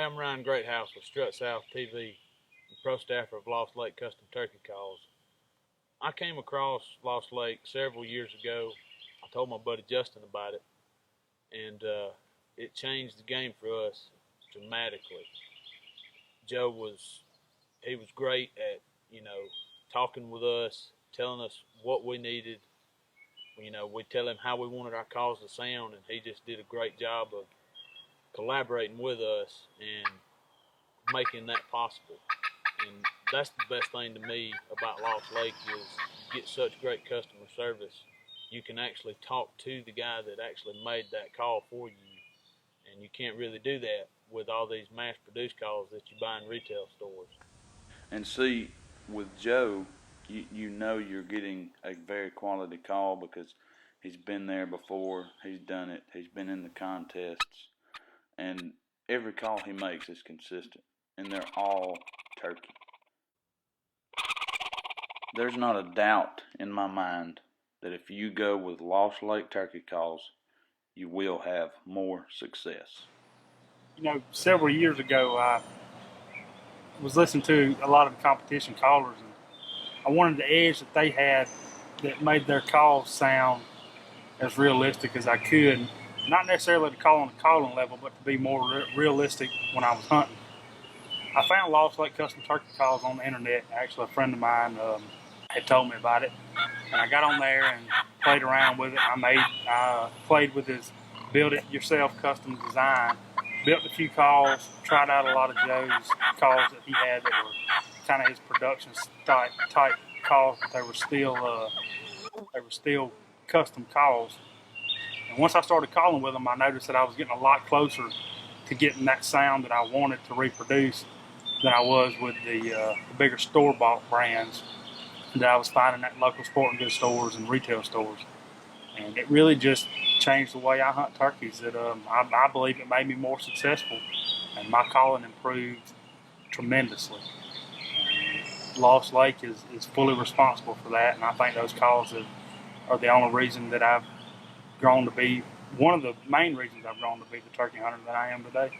I'm Ryan Greathouse with Strut South TV, and pro staffer of Lost Lake Custom Turkey Calls. I came across Lost Lake several years ago. I told my buddy Justin about it, and it changed the game for us dramatically. Joe was great at talking with us, telling us what we needed. We tell him how we wanted our calls to sound, and he just did a great job of collaborating with us and making that possible. And that's the best thing to me about Lost Lake is you get such great customer service. You can actually talk to the guy that actually made that call for you, and you can't really do that with all these mass-produced calls that you buy in retail stores. And see, with Joe, you know you're getting a very quality call because he's been there before, he's done it, he's been in the contests, and every call he makes is consistent, and they're all turkey. There's not a doubt in my mind that if you go with Lost Lake turkey calls, you will have more success. Several years ago, I was listening to a lot of the competition callers, and I wanted the edge that they had that made their calls sound as realistic as I could. Not necessarily to call on the calling level, but to be more realistic when I was hunting. I found Lost Lake Custom Turkey Calls on the internet. Actually, a friend of mine had told me about it, and I got on there and played around with it. I played with his build-it-yourself custom design, built a few calls, tried out a lot of Joe's calls that he had that were kind of his production type calls, but they were still custom calls. And once I started calling with them, I noticed that I was getting a lot closer to getting that sound that I wanted to reproduce than I was with the bigger store-bought brands that I was finding at local sporting goods stores and retail stores. And it really just changed the way I hunt turkeys. I believe it made me more successful, and my calling improved tremendously. And Lost Lake is fully responsible for that, and I think those calls are the only reason that I've grown to be, one of the main reasons I've grown to be the turkey hunter that I am today.